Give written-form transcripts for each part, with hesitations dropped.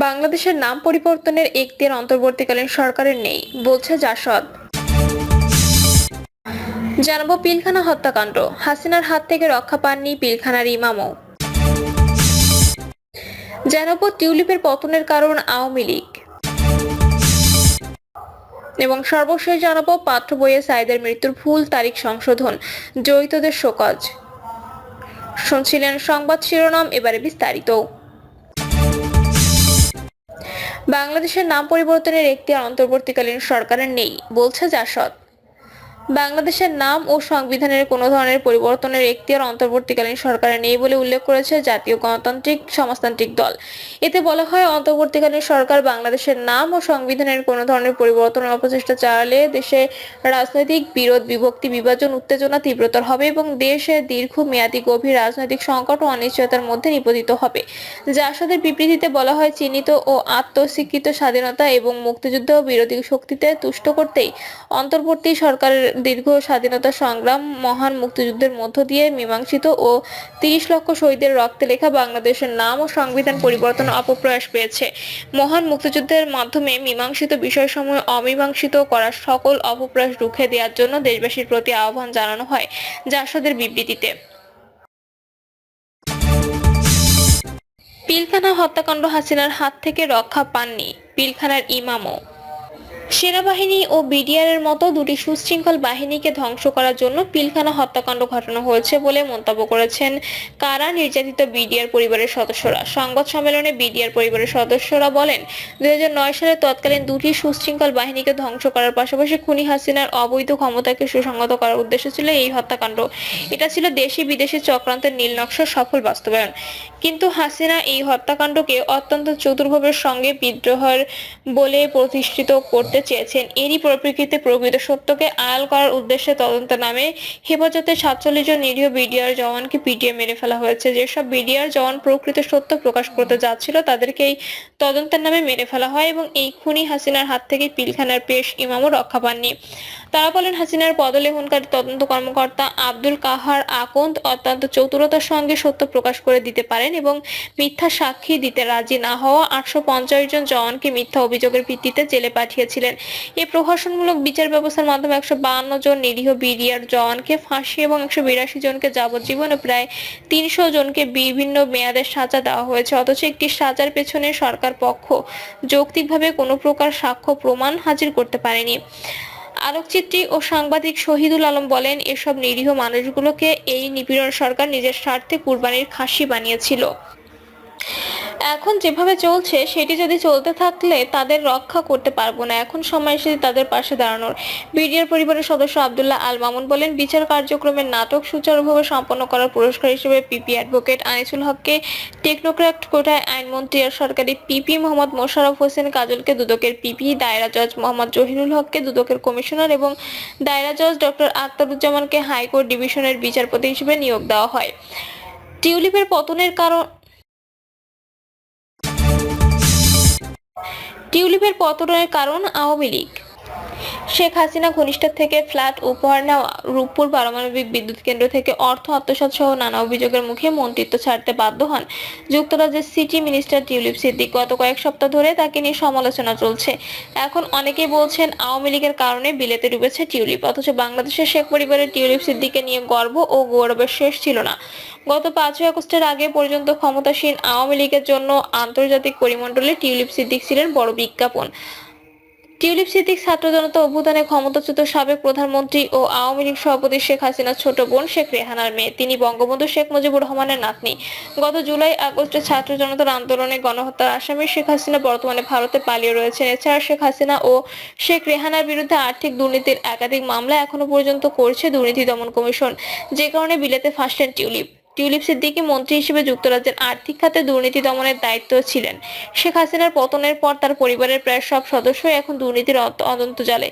বাংলাদেশের নাম পরিবর্তনের এখতিয়ার অন্তর্বর্তীকালীন সরকারের নেই, বলছে জাসদ। জানাবো পিলখানা হত্যাকাণ্ড, হাসিনার হাত থেকে রক্ষা পাননি পিলখানার ইমামও। জানাবো টিউলিপের পতনের কারণ আওয়ামী লীগ। এবং সর্বশেষ জানাবো পাঠ্য বইয়ে সাইদের মৃত্যুর ভুল তারিখ সংশোধন, জড়িতদের শোকজ। শুনছিলেন সংবাদ শিরোনাম, এবারে বিস্তারিত। বাংলাদেশের নাম পরিবর্তনের এখতিয়ার অন্তর্বর্তীকালীন সরকারের নেই, বলছে জাসদ। বাংলাদেশের নাম ও সংবিধানের কোনো ধরনের পরিবর্তনের এখতিয়ার অন্তর্বর্তীকালীন সরকারের নেই বলে উল্লেখ করেছে জাতীয় গণতান্ত্রিক সমাজতান্ত্রিক দল। এতে বলা হয়, অন্তর্বর্তীকালীন সরকার বাংলাদেশের নাম ও সংবিধানের কোনো ধরনের পরিবর্তনের অপচেষ্টা চালালে দেশে রাজনৈতিক বিরোধ, বিভক্তি, বিভাজন, উত্তেজনা তীব্রতর হবে এবং দেশে দীর্ঘমেয়াদী গভীর রাজনৈতিক সংকট ও অনিশ্চয়তার মধ্যে নিপতিত হবে। জাসদের বিবৃতিতে বলা হয়, চিহ্নিত ও আত্মস্বীকৃত স্বাধীনতা এবং মুক্তিযুদ্ধ বিরোধী শক্তিতে তুষ্ট করতেই অন্তর্বর্তী সরকারের দীর্ঘ স্বাধীনতা সংগ্রাম, মহান মুক্তিযুদ্ধের মধ্য দিয়ে মীমাংসিত ও ৩০ লক্ষ শহীদের রক্তে লেখা বাংলাদেশের নাম ও সংবিধান পরিবর্তন অপপ্রয়াস পেয়েছে। মহান মুক্তিযুদ্ধের মাধ্যমে মীমাংসিত বিষয়সমূহ অমীমাংসিত করার সকল অপপ্রয়াস রুখে দেওয়ার জন্য দেশবাসীর প্রতি আহ্বান জানানো হয় জাসদের বিবৃতিতে। পিলখানা হত্যাকাণ্ড, হাসিনার হাত থেকে রক্ষা পাননি পিলখানার ইমামও। সেনাবাহিনী ও বিডিআরের মতো দুটি সুশৃঙ্খল বাহিনীকে ধ্বংস করার জন্য পিলখানা হত্যাকাণ্ড ঘটানো হয়েছে বলে মন্তব্য করেছেন কারা নির্যাতিত বিডিআর পরিবারের সদস্যরা। সংবাদ সম্মেলনে বিডিআর পরিবারের সদস্যরা বলেন, ২০০৯ সালে তৎকালীন দুটি সুশৃঙ্খল বাহিনীকে ধ্বংস করার পাশাপাশি খুনি হাসিনার অবৈধ ক্ষমতাকে সুসংহত করার উদ্দেশ্য ছিল এই হত্যাকাণ্ড। এটা ছিল দেশি বিদেশি চক্রান্তের নীলনকশার সফল বাস্তবায়ন। কিন্তু হাসিনা এই হত্যাকাণ্ডকে অত্যন্ত চতুরভাবের সঙ্গে বিদ্রোহের বলে প্রতিষ্ঠিত করতে চেয়েছেন। এরই পরিপ্রেক্ষিতে প্রকৃত সত্যকে আড়াল করার উদ্দেশ্যে তদন্তের নামে হেফাজতে ৪৭ জন নিরীহ বিডিআর জওয়ানকে পিটিয়ে মেরে ফেলা হয়েছে। যেসব বিডিআর জওয়ান প্রকৃত সত্য প্রকাশ করতে যাচ্ছিল তাদেরকেই তদন্তের নামে মেরে ফেলা হয় এবং এই খুনি হাসিনার হাত থেকে পিলখানার পেশ ইমামও রক্ষা পাননি। তারা বলেন, হাসিনার পদলেহনকারী তদন্ত কর্মকর্তা আব্দুল কাহার আকন্দ অত্যন্ত চতুরতার সঙ্গে সত্য প্রকাশ করে দিতে পারেন এবং মিথ্যা সাক্ষী দিতে রাজি না হওয়া ৮৫০ জন জওয়ানকে মিথ্যা অভিযোগের ভিত্তিতে জেলে পাঠিয়েছিলেন। এই প্রহসনমূলক বিচার ব্যবস্থার মাধ্যমে ১৫২ জন নিরীহ বিডিআর জওয়ানকে ফাঁসি এবং ১৮২ জনকে যাবজ্জীবন ও প্রায় ৩০০ জনকে বিভিন্ন মেয়াদের সাজা দেওয়া হয়েছে। অথচ একটি সাজার পেছনে সরকার পক্ষ যৌক্তিকভাবে কোনো প্রকার সাক্ষ্য প্রমাণ হাজির করতে পারেনি। আলোকচিত্রী ও সাংবাদিক শহীদুল আলম বলেন, এসব নিরীহ মানুষগুলোকে এই নিপীড়ন সরকার নিজের স্বার্থে কুরবানির খাসি বানিয়েছিল। এখন যেভাবে চলছে সেটি যদি চলতে থাকলে তাদের রক্ষা করতে পারবো না। এখন সময় এসেছে তাদের পাশে দাঁড়ানোর। বিডিআর পরিবারের সদস্য আব্দুল্লাহ আল মামুন বলেন, বিচার কার্যক্রমের নাটক সুচারুভাবে সম্পন্ন করার পুরস্কার হিসেবে পিপি অ্যাডভোকেট আনিসুল হককে টেকনোক্র্যাট কোটায় আইনমন্ত্রী আর সরকারি পিপি মোহাম্মদ মোশাররফ হোসেন কাজলকে দুদকের পিপি, দায়রা জজ মোহাম্মদ জহিরুল হককে দুদকের কমিশনার এবং দায়রা জজ ডক্টর আখতারুজ্জামানকে হাইকোর্ট ডিভিশনের বিচারপতি হিসেবে নিয়োগ দেওয়া হয়। টিউলিপের পতনের কারণ টিউলিপের পতনের কারণ আওয়ামী লীগ। শেখ হাসিনা ঘনিষ্ঠের থেকে ফ্ল্যাট উপহার নেওয়া, রূপপুর পারমাণবিক বিদ্যুৎ কেন্দ্র থেকে অর্থ আত্মসাৎ সহ নানা অভিযোগের মুখে মন্ত্রিত্ব ছাড়তে বাধ্য হন যুক্তরাজ্যের সিটি মিনিস্টার টিউলিপ সিদ্দিক। গত কয়েক সপ্তাহ ধরে তাকে নিয়ে সমালোচনা চলছে। এখন অনেকেই বলছেন আওয়ামী লীগের কারণে বিলেতে ডুবেছে টিউলিপ। অথচ বাংলাদেশের শেখ পরিবারের টিউলিপ সিদ্দিককে নিয়ে গর্ব ও গৌরবের শেষ ছিল না। গত ৫ই আগস্টের আগে পর্যন্ত ক্ষমতাসীন আওয়ামী লীগের জন্য আন্তর্জাতিক পরিমণ্ডলে টিউলিপ সিদ্দিক ছিলেন বড় বিজ্ঞাপন। টিউলিপ সিদ্দিক ছাত্র জনতা অভ্যুত্থানে ক্ষমতাচ্যুত সাবেক প্রধানমন্ত্রী ও আওয়ামী লীগ সভাপতি শেখ হাসিনার ছোট বোন শেখ রেহানার মেয়ে। তিনি বঙ্গবন্ধু শেখ মুজিবুর রহমানের নাতনি। গত জুলাই আগস্টে ছাত্র জনতার আন্দোলনে গণহত্যার আসামি শেখ হাসিনা বর্তমানে ভারতে পালিয়ে রয়েছেন। এছাড়া শেখ হাসিনা ও শেখ রেহানার বিরুদ্ধে আর্থিক দুর্নীতির একাধিক মামলা এখনো পর্যন্ত করছে দুর্নীতি দমন কমিশন, যে কারণে বিলেতে ফাঁসলেন টিউলিপ। টিউলিপ সিদ্দিকী মন্ত্রী হিসেবে যুক্তরাজ্যের আর্থিক খাতে দুর্নীতি দমনের দায়িত্ব ছিলেন। শেখ হাসিনার পতনের পর তার পরিবারের প্রায় সব সদস্যই এখন দুর্নীতির তদন্ত জালে।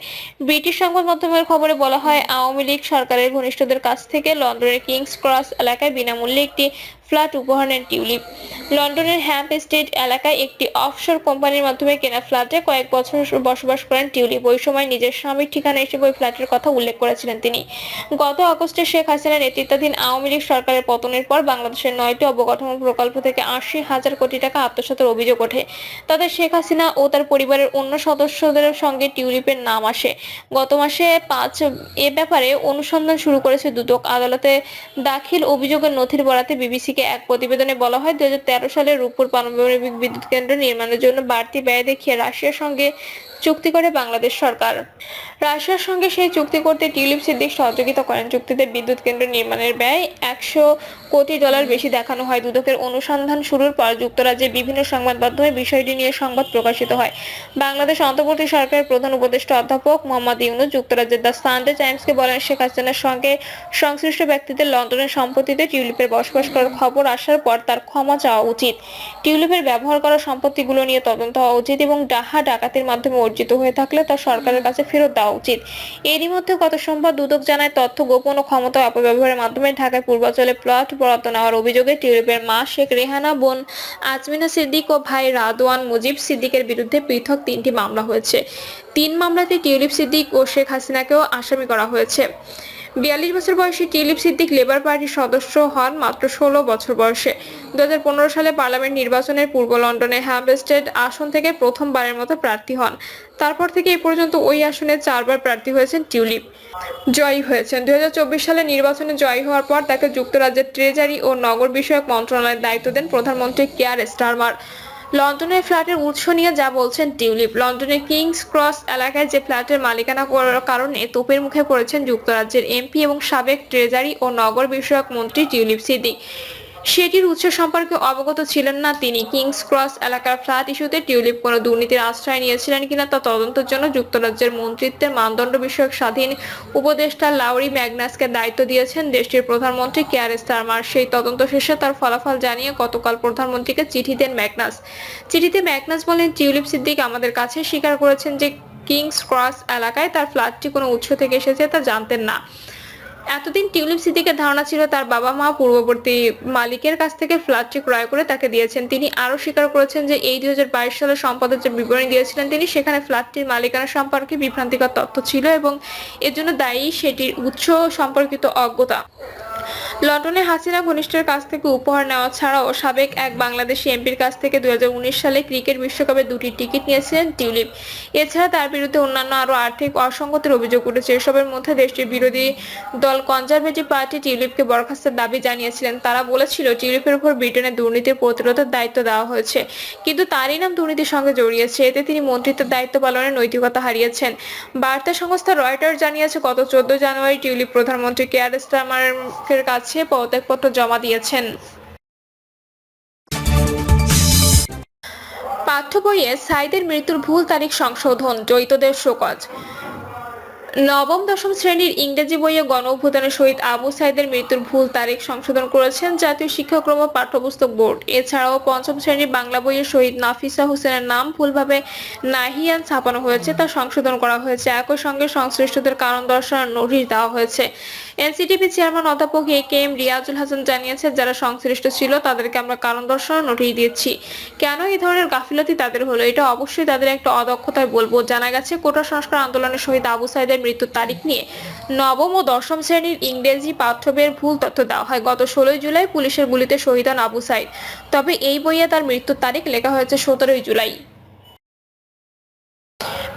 ব্রিটিশ সংবাদ মাধ্যমের খবরে বলা হয়, আওয়ামী লীগ সরকারের ঘনিষ্ঠদের কাছ থেকে লন্ডনের কিংস ক্রস এলাকায় বিনামূল্যে একটি ফ্ল্যাট উপহার নেন টিউলিপ। লন্ডনের হ্যাম্পস্টেড এলাকায় একটি অফশোর কোম্পানির মাধ্যমে কেনা ফ্ল্যাটে কয়েক বছর বসবাস করেন টিউলিপ। ওই সময় নিজের স্বামীর ঠিকানা হিসেবে ওই ফ্ল্যাটের কথা উল্লেখ করেছিলেন তিনি। গত আগস্টে শেখ হাসিনা নেতৃত্বাধীন আওয়ামী লীগ সরকারের পতনের পর বাংলাদেশের 9টি অবকাঠামো প্রকল্প থেকে 80,000 কোটি টাকা আত্মসাতের অভিযোগ ওঠে। তাতে শেখ হাসিনা ও তার পরিবারের অন্য সদস্যদের সঙ্গে টিউলিপের নাম আসে। গত মাসে 5 এ ব্যাপারে অনুসন্ধান শুরু করেছে দুদক। আদালতে দাখিল অভিযোগের নথির বরাতে বিবিসিকে এক প্রতিবেদনে বলা হয়, 2013 সালে রূপপুর পারমাণবিক বিদ্যুৎ কেন্দ্র নির্মাণের জন্য বাড়তি ব্যয় দেখিয়ে রাশিয়ার সঙ্গে চুক্তি করে বাংলাদেশ সরকার। রাশিয়ার সঙ্গে সেই চুক্তি করতে টিউলিপ সিদ্দিক সহযোগিতা করেন। চুক্তিতে বিদ্যুৎ কেন্দ্র নির্মাণের ব্যয় $100 কোটি বেশি দেখানো হয়। দুদকের অনুসন্ধান শুরুর পর যুক্তরাজ্যের বিভিন্ন সংবাদ মাধ্যমে বিষয়টি নিয়ে সংবাদ প্রকাশিত হয়। বাংলাদেশ অন্তর্বর্তী সরকারের প্রধান উপদেষ্টা অধ্যাপক মোহাম্মদ ইউনূস যুক্তরাজ্যের দ্য সানডে টাইমসকে বলেন, শেখ হাসিনার সঙ্গে সংশ্লিষ্ট ব্যক্তিদের লন্ডনের সম্পত্তিতে টিউলিপের বসবাস করার খবর আসার পর তার ক্ষমা চাওয়া উচিত। টিউলিপের ব্যবহার করা সম্পত্তিগুলো নিয়ে তদন্ত হওয়া উচিত এবং ডাকাতির মাধ্যমে অর্জিত হয়ে থাকলে তা সরকারের কাছে ফেরত দেওয়া উচিত। এরই মধ্যে গত সোমবার দুদক জানায়, তথ্য গোপন ও ক্ষমতা অপব্যবহারের মাধ্যমে ঢাকায় পূর্বাঞ্চলে প্লট বরাদ্দ নেওয়ার অভিযোগে টিউলিপের মা শেখ রেহানা, বোন আজমিনা সিদ্দিক ও ভাই রাদওয়ান মুজিব সিদ্দিকের বিরুদ্ধে পৃথক 3টি মামলা হয়েছে। 3 মামলাতে টিউলিপ সিদ্দিক ও শেখ হাসিনাকেও আসামি করা হয়েছে। 42 বছর বয়সী টিউলিপ সিদ্দিক লেবার পার্টির সদস্য হন মাত্র 16 বছর বয়সে। 2015 সালে পার্লামেন্ট নির্বাচনের পূর্ব লন্ডনের হ্যাম্পস্টেড আসন থেকে প্রথমবারের মতো প্রার্থী হন। তারপর থেকে এ পর্যন্ত ওই আসনে 4 বার প্রার্থী হয়েছেন টিউলিপ, জয়ী হয়েছেন। 2024 সালে নির্বাচনে জয়ী হওয়ার পর তাকে যুক্তরাজ্যের ট্রেজারি ও নগর বিষয়ক মন্ত্রণালয়ের দায়িত্ব দেন প্রধানমন্ত্রী কিয়ার স্টারমার। লন্ডনের ফ্ল্যাটের উৎস নিয়ে যা বলছেন টিউলিপ, লন্ডনের কিংস ক্রস এলাকায় যে ফ্ল্যাটের মালিকানা করার কারণে তোপের মুখে পড়েছেন যুক্তরাজ্যের এমপি এবং সাবেক ট্রেজারি ও নগর বিষয়ক মন্ত্রী টিউলিপ সিদ্দিক। সেটির উৎস সম্পর্কে অবগত ছিলেন না তিনি। কিংস ক্রস এলাকার ফ্ল্যাট ইস্যুতে টিউলিপ কোনো দুর্নীতির আশ্রয় নিয়েছিলেন কিনা তা তদন্তের জন্য যুক্তরাজ্যের মন্ত্রিত্বের মানদণ্ড বিষয়ক স্বাধীন উপদেষ্টা লাউরি ম্যাগনাসকে দায়িত্ব দিয়েছেন দেশটির প্রধানমন্ত্রী কিয়ার স্টারমার। সেই তদন্ত শেষে তার ফলাফল জানিয়ে গতকাল প্রধানমন্ত্রীকে চিঠি দেন ম্যাগনাস। চিঠিতে ম্যাগনাস বলেন, টিউলিপ সিদ্দিক আমাদের কাছে স্বীকার করেছেন যে কিংস ক্রস এলাকায় তার ফ্ল্যাটটি কোনো উৎস থেকে এসেছে তা জানতেন না। এতদিন টিউলিপ সিদ্দিকের ধারণা ছিল তার বাবা মা পূর্ববর্তী মালিকের কাছ থেকে ফ্ল্যাটটি ক্রয় করে তাকে দিয়েছেন। তিনি আরো স্বীকার করেছেন যে এই 2022 সালে সম্পদের যে বিবরণী দিয়েছিলেন তিনি, সেখানে ফ্ল্যাটটির মালিকানা সম্পর্কে বিভ্রান্তিকর তথ্য ছিল এবং এর জন্য দায়ী সেটির উৎস সম্পর্কিত অজ্ঞতা। লন্ডনে হাসিনা ঘনিষ্ঠের কাছ থেকে উপহার নেওয়া ছাড়াও সাবেক এক বাংলাদেশি এমপির কাছ থেকে 2019 সালে ক্রিকেট বিশ্বকাপে 2টি টিকিট নিয়েছিলেন টিউলিপ। এছাড়া তার বিরুদ্ধে অন্যান্য আরো আর্থিক অসঙ্গতির অভিযোগ উঠেছে। এসবের মধ্যে দেশটির বিরোধী দল কনজারভেটিভ পার্টি টিউলিপকে বরখাস্তের দাবি জানিয়েছিলেন। তারা বলেছিল, টিউলিপের উপর ব্রিটেনের দুর্নীতির প্রতিরোধের দায়িত্ব দেওয়া হয়েছে, কিন্তু তারই নাম দুর্নীতির সঙ্গে জড়িয়েছে। এতে তিনি মন্ত্রিত্বের দায়িত্ব পালনের নৈতিকতা হারিয়েছেন। বার্তা সংস্থা রয়টার্স জানিয়েছে, গত 14 জানুয়ারি টিউলিপ প্রধানমন্ত্রী কিয়ার স্টারমারের কাছে পদত্যাগপত্র জমা দিয়েছেন। পাঠ্য বইয়ে সাইদের মৃত্যুর ভুল তারিখ সংশোধন, দ্বৈতদের শোকজ। নবম দশম শ্রেণীর ইংরেজি বইয়ে গণঅভ্যুত্থানে শহীদ আবু সাইদের মৃত্যুর ভুল তারিখ সংশোধন করেছেন জাতীয় শিক্ষাক্রম ও পাঠ্যপুস্তক বোর্ড। এছাড়াও পঞ্চম শ্রেণীর বাংলা বইয়ে শহীদ নাফিসা হোসেনের নাম ভুলভাবে নাহিয়ান ছাপানো হয়েছে, তা সংশোধন করা হয়েছে। একই সঙ্গে সংশ্লিষ্টদের কারণ দর্শানোর নোটিশ দেওয়া হয়েছে। এনসিটিভি চেয়ারম্যান অধ্যাপক এ.কে.এম. রিয়াজুল হাসান জানিয়েছেন, যারা সংশ্লিষ্ট ছিল তাদেরকে আমরা কারণ দর্শানোর নোটিশ দিয়েছি। কেন এই ধরনের গাফিলতি তাদের হলো, এটা অবশ্যই তাদের একটা অদক্ষতায় বলবো। জানা গেছে, কোটা সংস্কার আন্দোলনে শহীদ আবু সাইদের মৃত্যুর তারিখ নিয়ে নবম ও দশম শ্রেণীর ইংরেজি পাঠ্যবইয়ের ভুল তথ্য দেওয়া হয়। গত 16 জুলাই পুলিশের গুলিতে শহীদ হন আবু সাইদ, তবে এই বইয়ে তার মৃত্যুর তারিখ লেখা হয়েছে 17 জুলাই।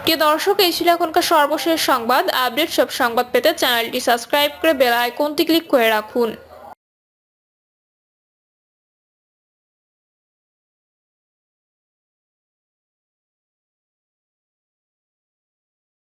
প্রিয় দর্শক, এই ছিল এখনকার সর্বশেষ সংবাদ। আপডেট সব সংবাদ পেতে চ্যানেলটি সাবস্ক্রাইব করে বেল আইকনটি ক্লিক করে রাখুন।